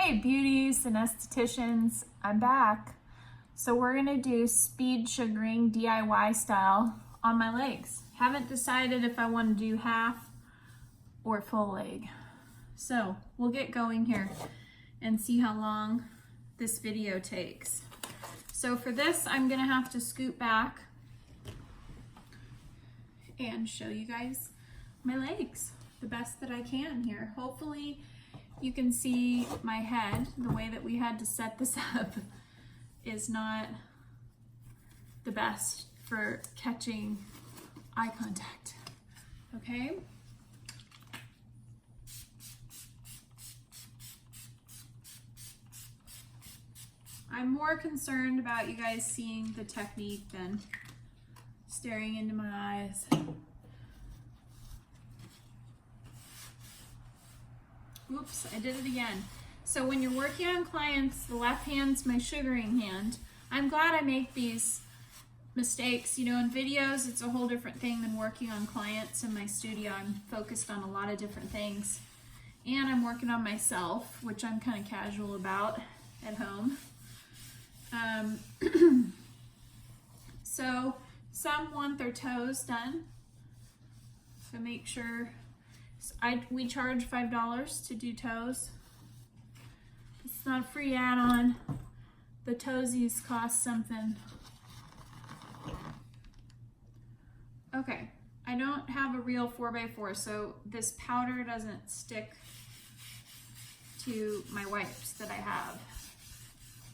Hey beauties and estheticians, I'm back. So we're gonna do speed sugaring DIY style on my legs. Haven't decided if I want to do half or full leg. So we'll get going here and see how long this video takes. So for this, I'm gonna have to scoot back and show you guys my legs the best that I can here. Hopefully you can see my head. The way that we had to set this up is not the best for catching eye contact, okay? I'm more concerned about you guys seeing the technique than staring into my eyes. Oops, I did it again. So when you're working on clients, the left hand's my sugaring hand. I'm glad I make these mistakes. You know, in videos, it's a whole different thing than working on clients in my studio. I'm focused on a lot of different things. And I'm working on myself, which I'm kind of casual about at home. So some want their toes done. So make sure, we charge $5 to do toes. It's not a free add-on. The toesies cost something. Okay, I don't have a real 4x4, so this powder doesn't stick to my wipes that I have.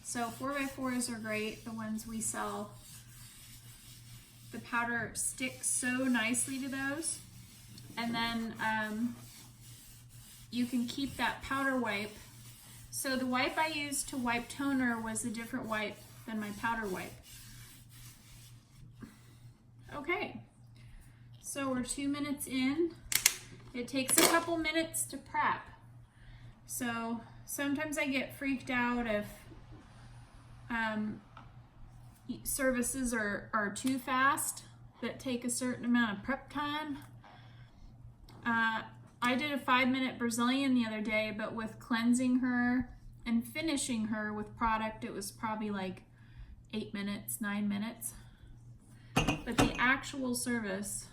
So 4x4s are great, the ones we sell. The powder sticks so nicely to those. And then you can keep that powder wipe. So the wipe I used to wipe toner was a different wipe than my powder wipe. Okay, so we're 2 minutes in. It takes a couple minutes to prep. So sometimes I get freaked out if services are too fast that take a certain amount of prep time. I did a 5-minute Brazilian the other day, but with cleansing her and finishing her with product, it was probably like 8 minutes, 9 minutes. But the actual service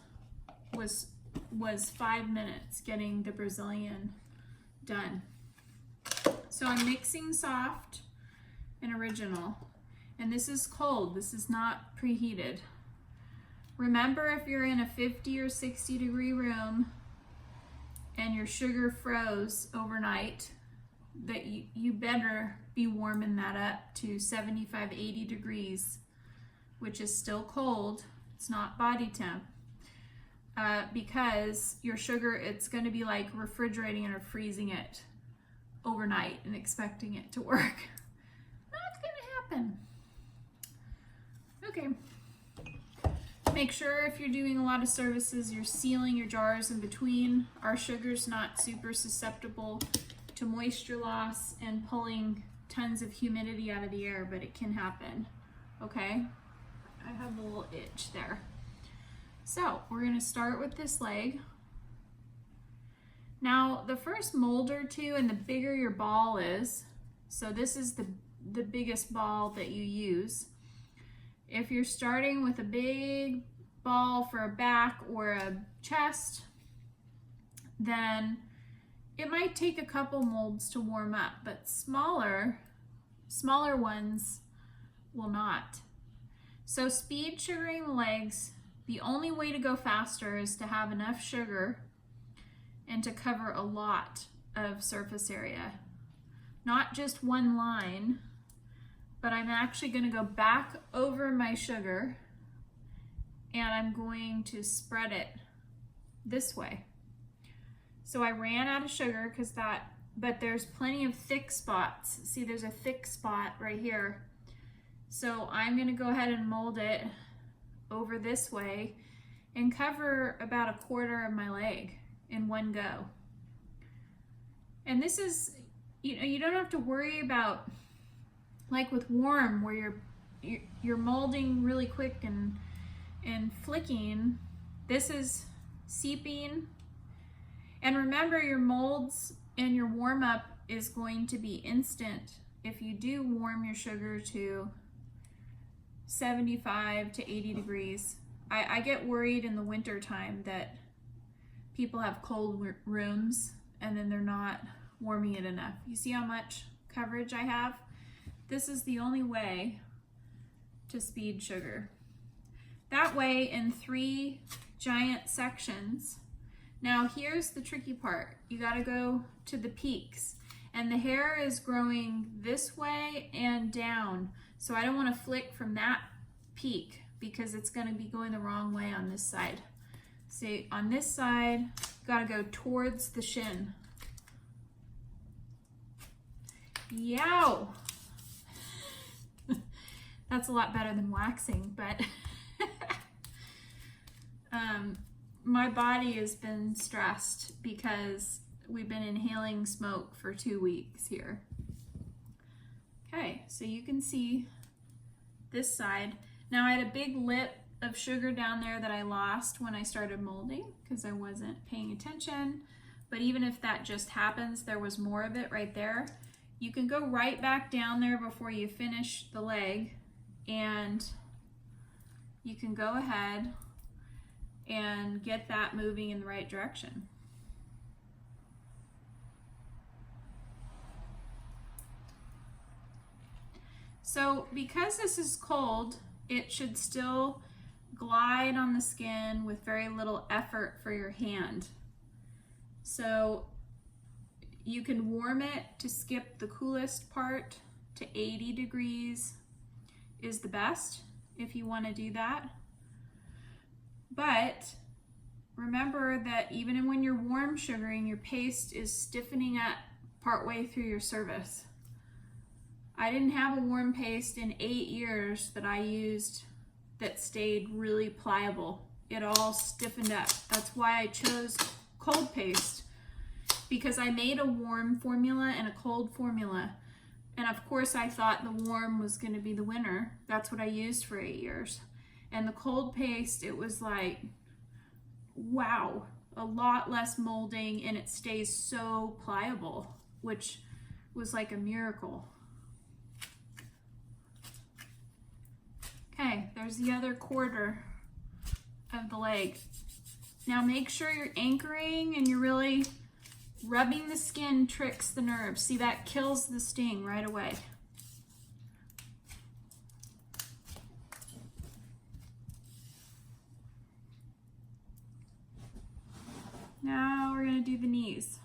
was 5 minutes getting the Brazilian done. So I'm mixing soft and original. And this is cold, this is not preheated. Remember, if you're in a 50 or 60 degree room and your sugar froze overnight, that you better be warming that up to 75, 80 degrees, which is still cold. It's not body temp, because your sugar, it's gonna be like refrigerating it or freezing it overnight and expecting it to work. Not gonna happen. Okay. Make sure if you're doing a lot of services, you're sealing your jars in between. Our sugar's not super susceptible to moisture loss and pulling tons of humidity out of the air, but it can happen, okay? I have a little itch there. So we're gonna start with this leg. Now the first mold or two, and the bigger your ball is, so this is the biggest ball that you use. If you're starting with a big ball for a back or a chest, then it might take a couple molds to warm up, but smaller ones will not. So speed sugaring the legs, the only way to go faster is to have enough sugar and to cover a lot of surface area. Not just one line, but I'm actually going to go back over my sugar and I'm going to spread it this way. So I ran out of sugar but there's plenty of thick spots. See, there's a thick spot right here. So I'm going to go ahead and mold it over this way and cover about 1/4 of my leg in one go. And this is, you don't have to worry about, like with warm, where you're molding really quick and flicking. This is seeping. And remember, your molds and your warm-up is going to be instant if you do warm your sugar to 75 to 80 degrees. I get worried in the winter time that people have cold rooms and then they're not warming it enough. You see how much coverage I have? This is the only way to speed sugar. That way, in 3 giant sections. Now here's the tricky part. You gotta go to the peaks, and the hair is growing this way and down. So I don't wanna flick from that peak because it's gonna be going the wrong way on this side. See, on this side, you gotta go towards the shin. Yow! That's a lot better than waxing, but my body has been stressed because we've been inhaling smoke for 2 weeks here. Okay, so you can see this side. Now I had a big lip of sugar down there that I lost when I started molding because I wasn't paying attention. But even if that just happens, there was more of it right there. You can go right back down there before you finish the leg, and you can go ahead and get that moving in the right direction. So because this is cold, it should still glide on the skin with very little effort for your hand. So you can warm it to skip the coolest part to 80 degrees is the best if you want to do that. But remember that even when you're warm sugaring, your paste is stiffening up partway through your service. I didn't have a warm paste in 8 years that I used that stayed really pliable. It all stiffened up. That's why I chose cold paste, because I made a warm formula and a cold formula. And of course I thought the warm was going to be the winner. That's what I used for 8 years. And the cold paste, it was like, wow, a lot less molding, and it stays so pliable, which was like a miracle. Okay, there's the other quarter of the leg. Now make sure you're anchoring and you're really rubbing the skin tricks the nerves. See, that kills the sting right away. Now we're gonna do the knees.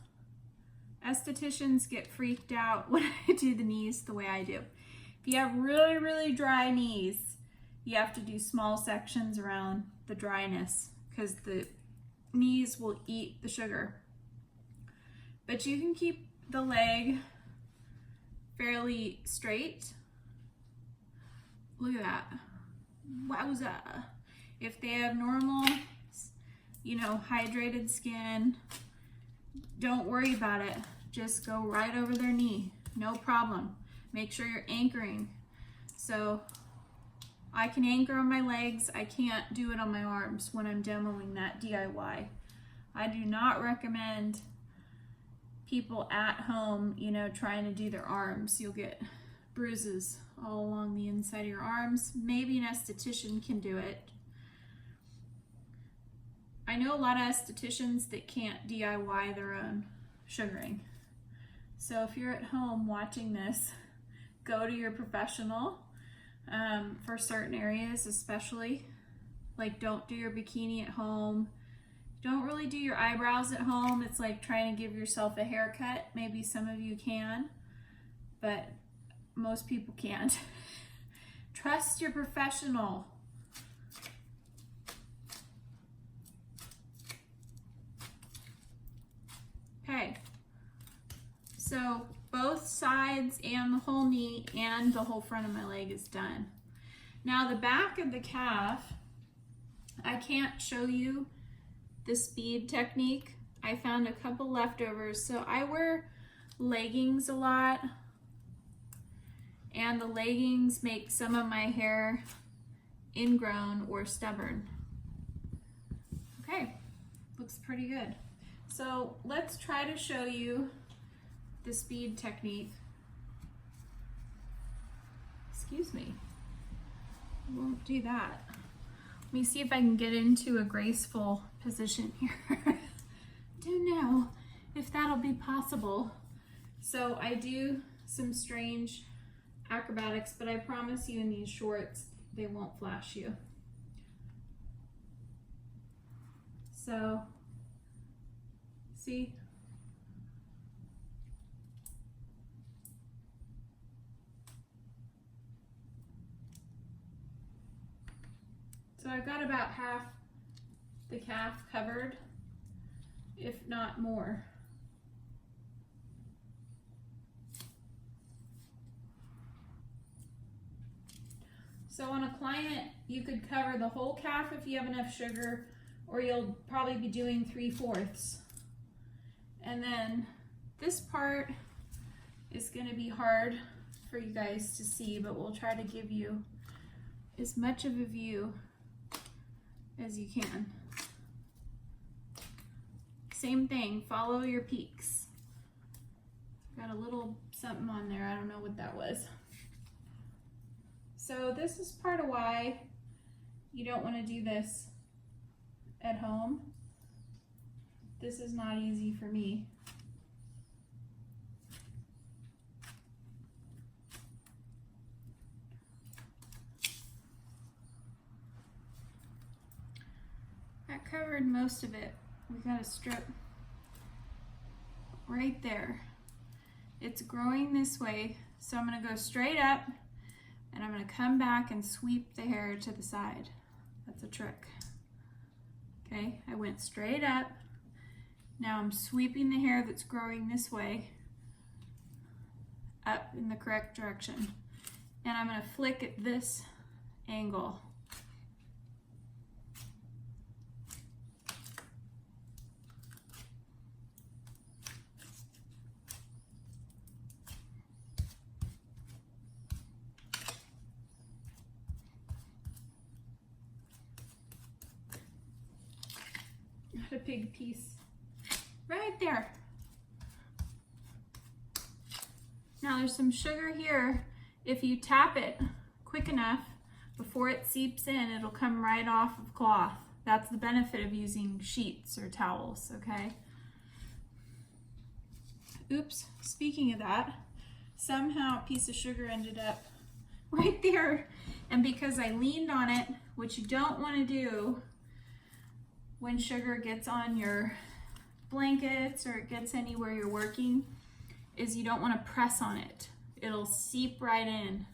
Estheticians get freaked out when I do the knees the way I do. If you have really, really dry knees, you have to do small sections around the dryness because the knees will eat the sugar. But you can keep the leg fairly straight. Look at that. Wowza. If they have normal, hydrated skin, don't worry about it. Just go right over their knee. No problem. Make sure you're anchoring. So I can anchor on my legs. I can't do it on my arms when I'm demoing that DIY. I do not recommend people at home, trying to do their arms. You'll get bruises all along the inside of your arms. Maybe an esthetician can do it. I know a lot of estheticians that can't DIY their own sugaring. So if you're at home watching this, go to your professional for certain areas, especially. Like, don't do your bikini at home. Don't really do your eyebrows at home. It's like trying to give yourself a haircut. Maybe some of you can, but most people can't. Trust your professional. Okay, so both sides and the whole knee and the whole front of my leg is done. Now the back of the calf, I can't show you the speed technique. I found a couple leftovers. So I wear leggings a lot, and the leggings make some of my hair ingrown or stubborn. Okay, looks pretty good. So let's try to show you the speed technique. Excuse me. I won't do that. Let me see if I can get into a graceful position here. Don't know if that'll be possible. So I do some strange acrobatics, but I promise you in these shorts, they won't flash you. So, see? So I've got about half the calf covered, if not more. So on a client, you could cover the whole calf if you have enough sugar, or you'll probably be doing 3/4. And then this part is gonna be hard for you guys to see, but we'll try to give you as much of a view as you can. Same thing, follow your peaks. Got a little something on there, I don't know what that was. So this is part of why you don't want to do this at home. This is not easy for me. That covered most of it. We got a strip right there. It's growing this way, so I'm going to go straight up and I'm going to come back and sweep the hair to the side. That's a trick. Okay, I went straight up. Now I'm sweeping the hair that's growing this way up in the correct direction. And I'm going to flick at this angle. A big piece right there. Now there's some sugar here. If you tap it quick enough before it seeps in, it'll come right off of cloth. That's the benefit of using sheets or towels, okay? Oops, speaking of that, somehow a piece of sugar ended up right there. And because I leaned on it, which you don't want to do when sugar gets on your blankets or it gets anywhere you're working, is you don't want to press on it. It'll seep right in.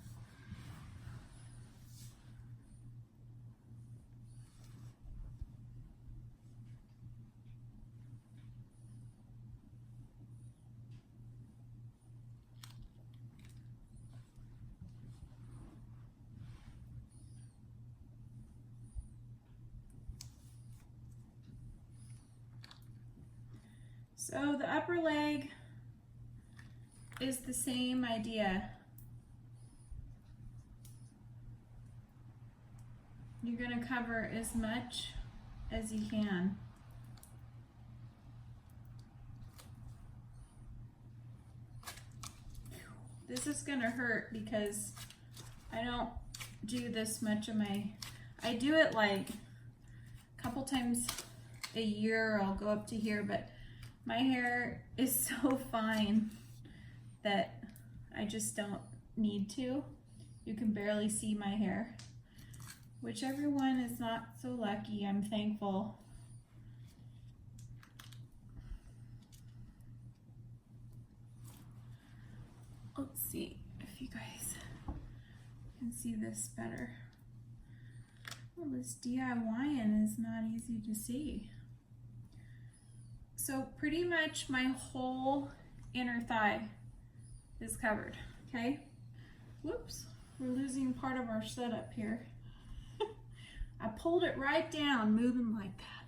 So the upper leg is the same idea. You're going to cover as much as you can. This is going to hurt because I don't do this much of I do it like a couple times a year. I'll go up to here, but my hair is so fine that I just don't need to. You can barely see my hair. Whichever one is not so lucky, I'm thankful. Let's see if you guys can see this better. Well, this DIYing is not easy to see. So pretty much my whole inner thigh is covered, okay? Whoops, we're losing part of our setup here. I pulled it right down, moving like that.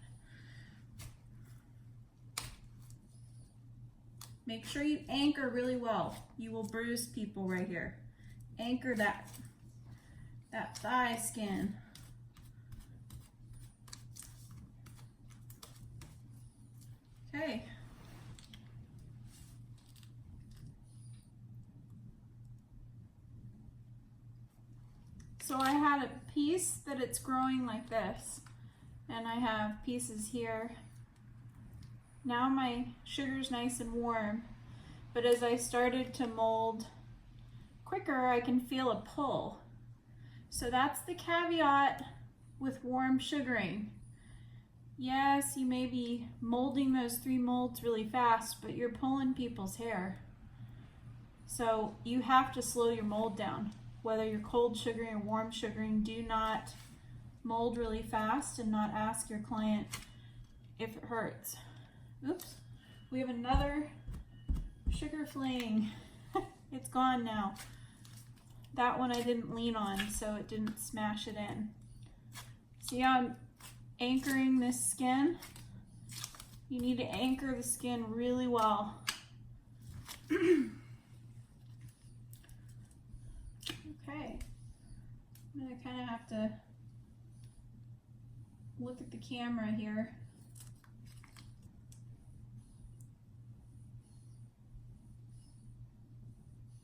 Make sure you anchor really well. You will bruise people right here. Anchor that thigh skin. Okay. So I had a piece that it's growing like this, and I have pieces here. Now my sugar's nice and warm, but as I started to mold quicker, I can feel a pull. So that's the caveat with warm sugaring. Yes, you may be molding those 3 molds really fast, but you're pulling people's hair. So you have to slow your mold down. Whether you're cold sugaring or warm sugaring, do not mold really fast and not ask your client if it hurts. Oops, we have another sugar fling. It's gone now. That one I didn't lean on, so it didn't smash it in. See how I'm anchoring this skin? You need to anchor the skin really well. Okay, I'm gonna kind of have to look at the camera here.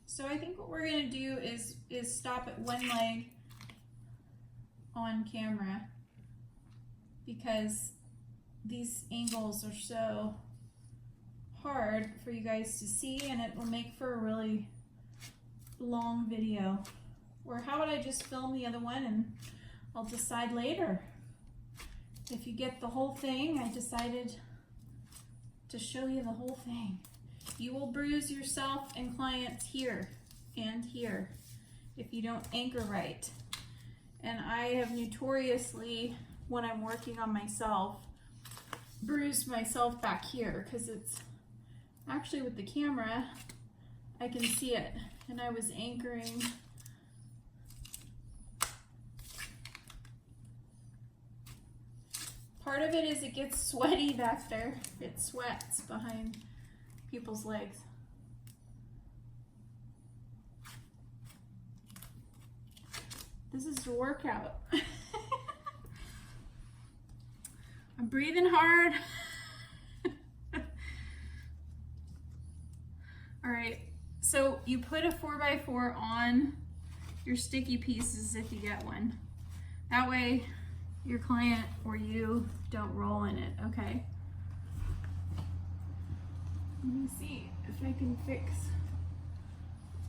So I think what we're gonna do is stop at one leg on camera, because these angles are so hard for you guys to see, and it will make for a really long video. Or how about I just film the other one and I'll decide later. If you get the whole thing, I decided to show you the whole thing. You will bruise yourself and clients here and here if you don't anchor right. And I have notoriously, when I'm working on myself, bruised myself back here, because it's actually, with the camera, I can see it. And I was anchoring. Part of it is it gets sweaty back there. It sweats behind people's legs. This is your workout. I'm breathing hard. All right, so you put a 4x4 on your sticky pieces if you get one. That way your client or you don't roll in it, okay? Let me see if I can fix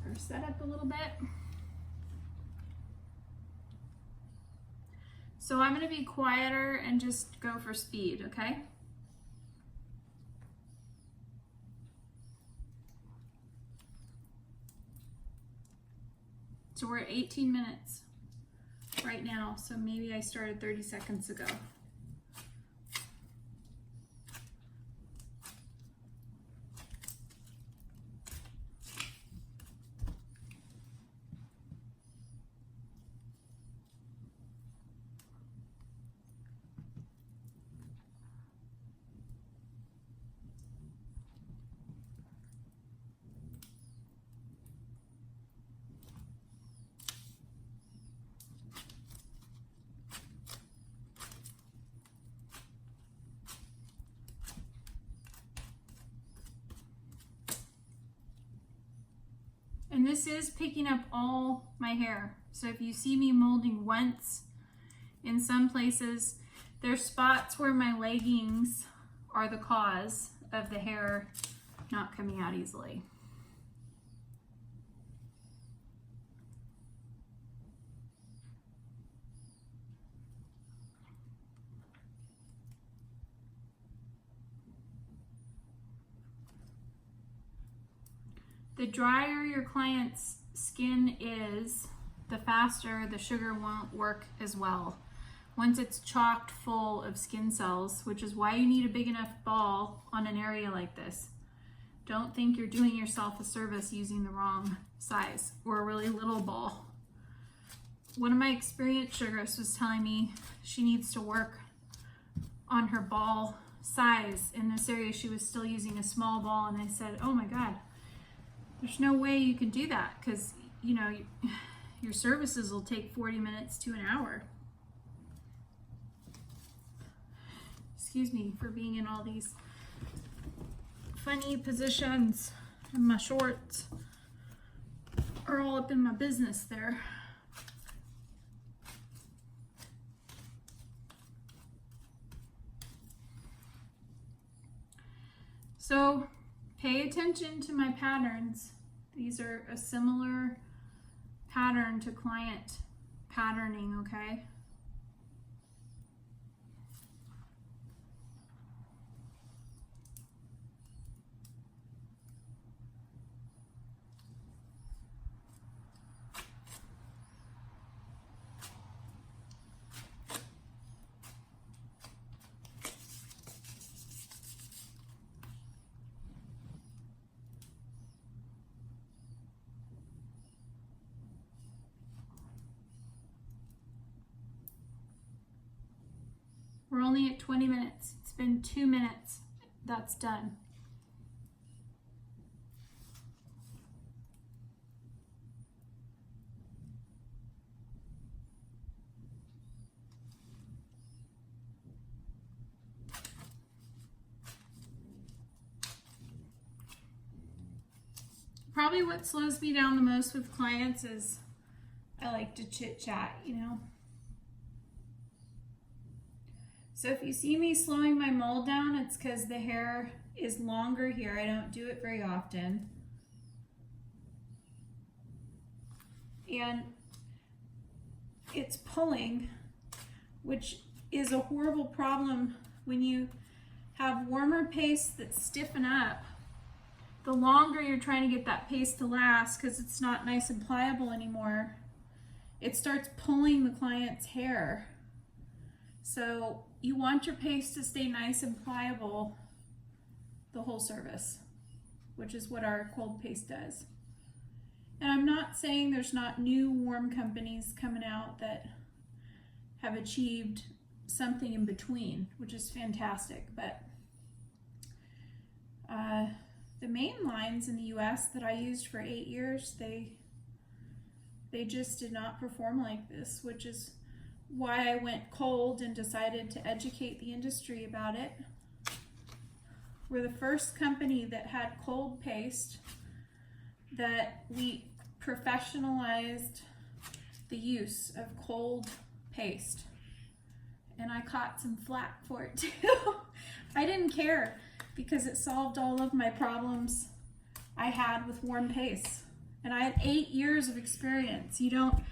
or set up a little bit. So I'm gonna be quieter and just go for speed, okay? So we're at 18 minutes right now, so maybe I started 30 seconds ago. And this is picking up all my hair. So if you see me molding once, in some places, there's spots where my leggings are the cause of the hair not coming out easily. The drier your client's skin is, the faster the sugar won't work as well. Once it's chocked full of skin cells, which is why you need a big enough ball on an area like this. Don't think you're doing yourself a service using the wrong size or a really little ball. One of my experienced sugarists was telling me she needs to work on her ball size. In this area, she was still using a small ball, and I said, oh my God, there's no way you can do that, because you know your services will take 40 minutes to an hour. Excuse me for being in all these funny positions, and my shorts are all up in my business there. So pay attention to my patterns. These are a similar pattern to client patterning, okay? We're only at 20 minutes. It's been 2 minutes. That's done. Probably what slows me down the most with clients is I like to chit chat, you know. So if you see me slowing my mold down, it's because the hair is longer here. I don't do it very often. And it's pulling, which is a horrible problem when you have warmer pastes that stiffen up. The longer you're trying to get that paste to last, because it's not nice and pliable anymore, it starts pulling the client's hair. So you want your paste to stay nice and pliable the whole service, which is what our cold paste does. And I'm not saying there's not new warm companies coming out that have achieved something in between, which is fantastic. But the main lines in the US that I used for 8 years, they just did not perform like this, which is why I went cold and decided to educate the industry about it. We're the first company that had cold paste, that we professionalized the use of cold paste. And I caught some flack for it too. I didn't care because it solved all of my problems I had with warm paste. And I had 8 years of experience. You don't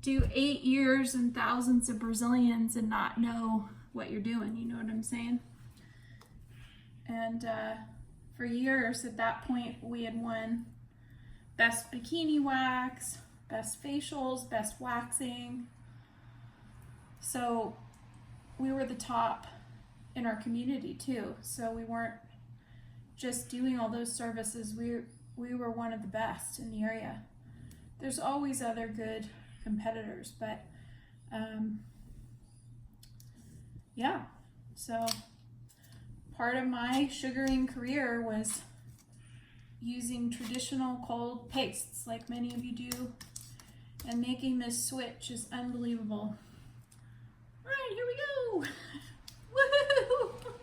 do 8 years and thousands of Brazilians and not know what you're doing, you know what I'm saying? And for years at that point, we had won best bikini wax, best facials, best waxing. So we were the top in our community too. So we weren't just doing all those services. We were one of the best in the area. There's always other good competitors, but yeah, so part of my sugaring career was using traditional cold pastes like many of you do, and making this switch is unbelievable. All right, here we go. Woohoo!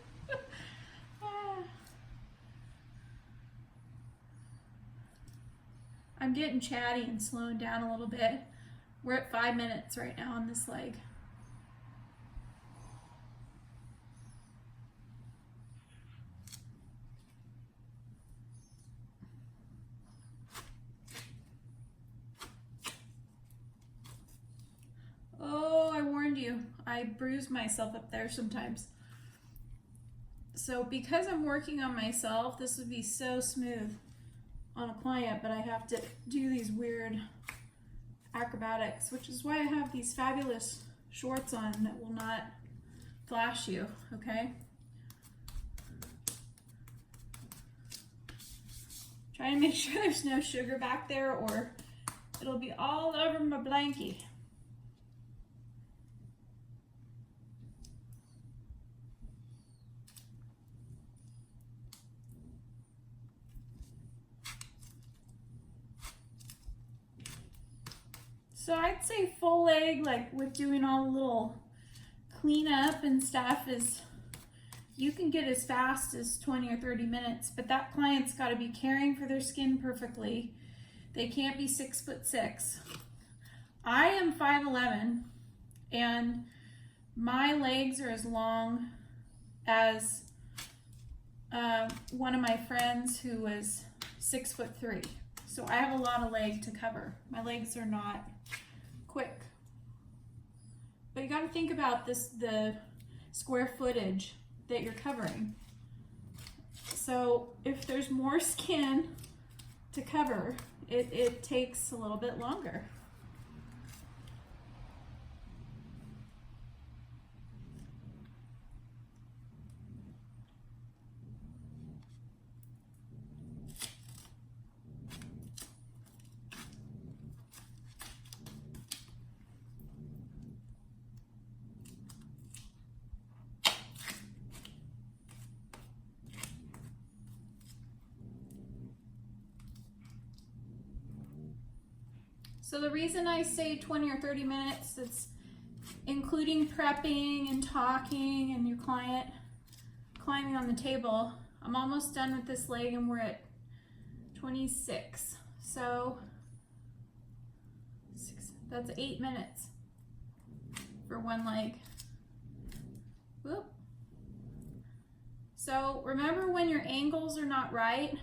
I'm getting chatty and slowing down a little bit. We're at 5 minutes right now on this leg. Oh, I warned you. I bruise myself up there sometimes. So because I'm working on myself, this would be so smooth on a client, but I have to do these weird acrobatics, which is why I have these fabulous shorts on that will not flash you, okay? Trying to make sure there's no sugar back there or it'll be all over my blankie. So I'd say full leg, like with doing all the little cleanup and stuff, is you can get as fast as 20 or 30 minutes, but that client's got to be caring for their skin perfectly. They can't be 6'6". I am 5'11", and my legs are as long as one of my friends who was 6'3". So I have a lot of leg to cover. My legs are not quick. But you got to think about this, the square footage that you're covering. So if there's more skin to cover, it takes a little bit longer. So the reason I say 20 or 30 minutes, it's including prepping and talking and your client climbing on the table. I'm almost done with this leg and we're at 26. So that's 8 minutes for one leg. Whoop. So remember, when your angles are not right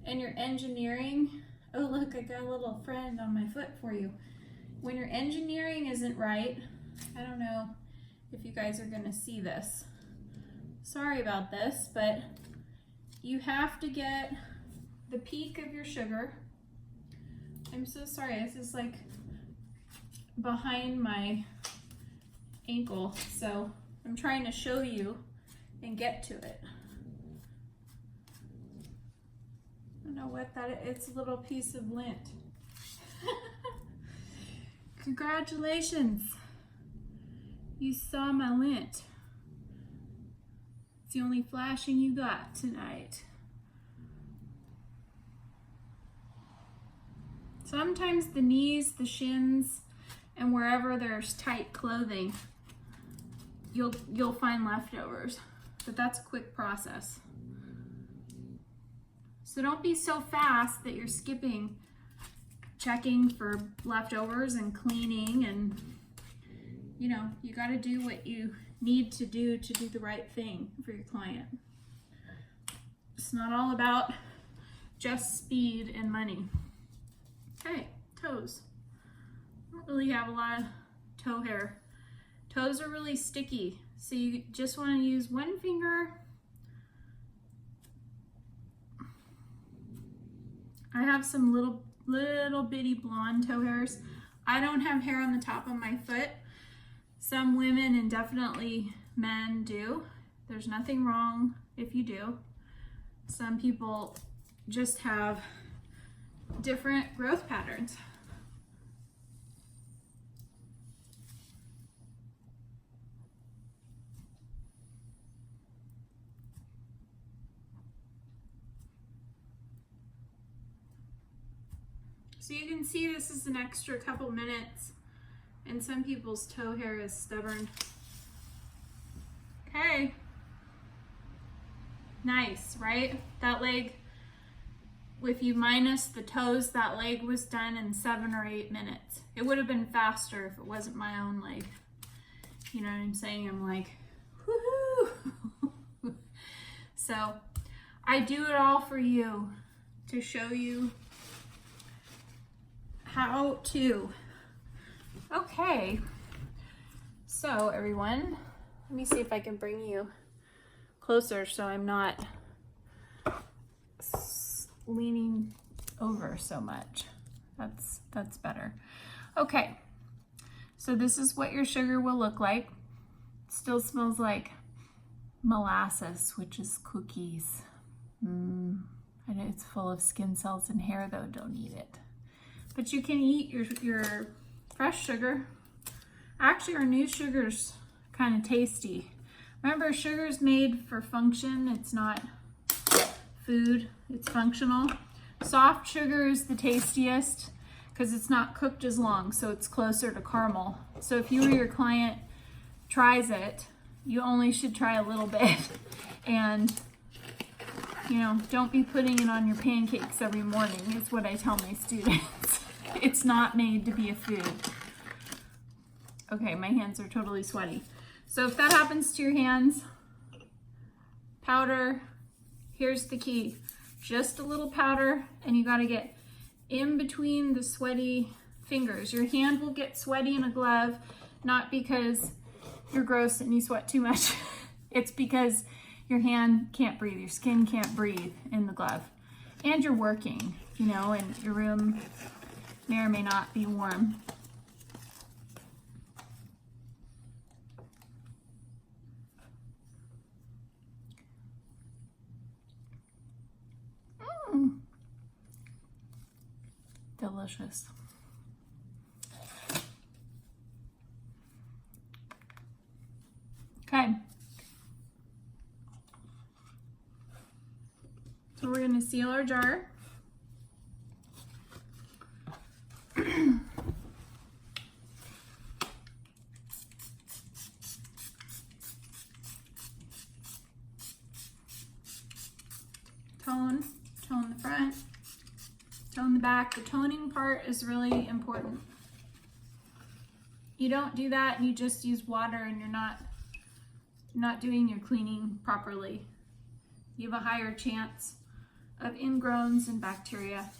and you're engineering, oh look, I got a little friend on my foot for you. When your engineering isn't right, I don't know if you guys are gonna see this. Sorry about this, but you have to get the peak of your sugar. I'm so sorry, this is like behind my ankle, so I'm trying to show you and get to it. I don't know what that is. It's a little piece of lint. Congratulations. You saw my lint. It's the only flashing you got tonight. Sometimes the knees, the shins, and wherever there's tight clothing, you'll find leftovers, but that's a quick process. So don't be so fast that you're skipping checking for leftovers and cleaning, and you know, you got to do what you need to do the right thing for your client. It's not all about just speed and money. Okay, toes. I don't really have a lot of toe hair. Toes are really sticky, so you just want to use one finger. I have some little bitty blonde toe hairs. I don't have hair on the top of my foot. Some women and definitely men do. There's nothing wrong if you do. Some people just have different growth patterns. So you can see this is an extra couple minutes, and some people's toe hair is stubborn. Okay. Nice, right? That leg, if you minus the toes, that leg was done in 7 or 8 minutes. It would have been faster if it wasn't my own leg. You know what I'm saying? I'm like, woohoo! So I do it all for you to show you how to. Okay, so everyone, let me see if I can bring you closer so I'm not leaning over so much. That's better. Okay, so this is what your sugar will look like. It still smells like molasses, which is cookies. I know it's full of skin cells and hair though, don't eat it. But you can eat your fresh sugar. Actually, our new sugar's kind of tasty. Remember, sugar's made for function. It's not food, it's functional. Soft sugar is the tastiest because it's not cooked as long, so it's closer to caramel. So if you or your client tries it, you only should try a little bit. And you know, don't be putting it on your pancakes every morning, is what I tell my students. It's not made to be a food. Okay, my hands are totally sweaty. So if that happens to your hands, powder Here's the key. Just a little powder, and you gotta get in between the sweaty fingers. Your hand will get sweaty in a glove, not because you're gross and you sweat too much. It's because your hand can't breathe, your skin can't breathe in the glove. And you're working, you know, and your room may or may not be warm. Delicious. Okay. So we're going to seal our jar. Tone the front, tone the back. The toning part is really important. You don't do that and you just use water and you're not doing your cleaning properly. You have a higher chance of ingrowns and bacteria.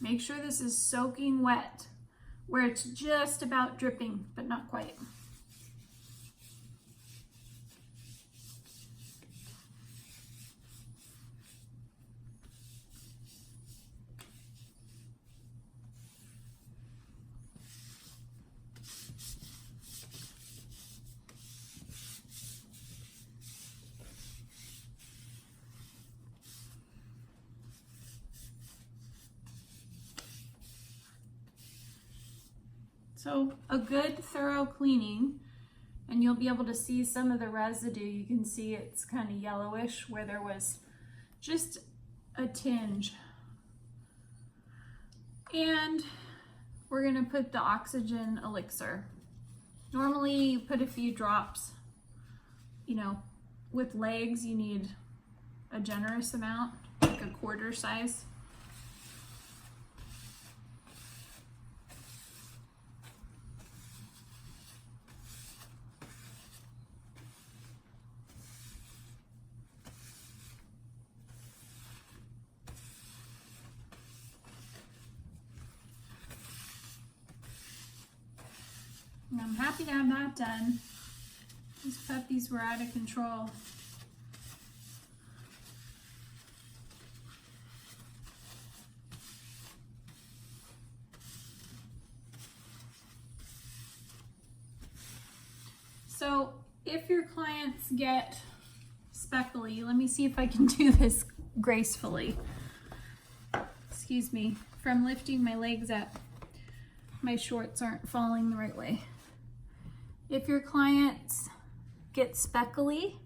Make sure this is soaking wet, where it's just about dripping, but not quite. So a good thorough cleaning, and you'll be able to see some of the residue. You can see it's kind of yellowish where there was just a tinge. And we're gonna put the oxygen elixir. Normally you put a few drops, you know, with legs you need a generous amount, like a quarter size. And I'm happy to have that done. These puppies were out of control. So if your clients get speckly, let me see if I can do this gracefully. Excuse me, from lifting my legs up. My shorts aren't falling the right way. If your clients get speckly,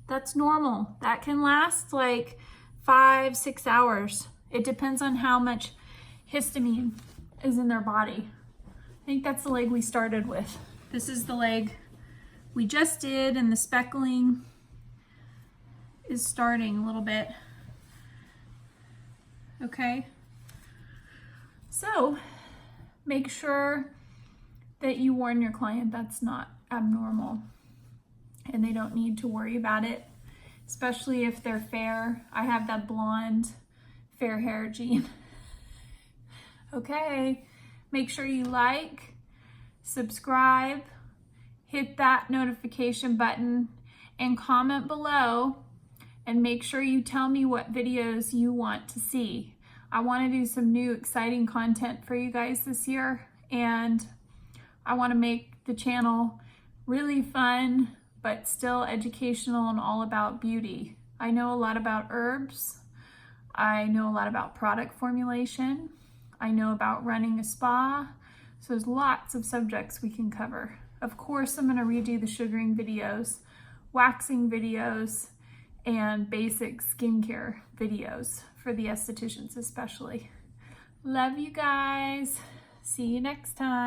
that's normal. That can last like 5-6 hours. It depends on how much histamine is in their body. I think that's the leg we started with. This is the leg we just did, and the speckling is starting a little bit. Okay, so make sure that you warn your client that's not abnormal and they don't need to worry about it, especially if they're fair. I have that blonde fair hair gene. Okay, make sure you like, subscribe, hit that notification button, and comment below, and make sure you tell me what videos you want to see. I want to do some new exciting content for you guys this year, and I want to make the channel really fun but still educational and all about beauty. I know a lot about herbs. I know a lot about product formulation. I know about running a spa. So there's lots of subjects we can cover. Of course, I'm going to redo the sugaring videos, waxing videos, and basic skincare videos for the estheticians especially. Love you guys. See you next time.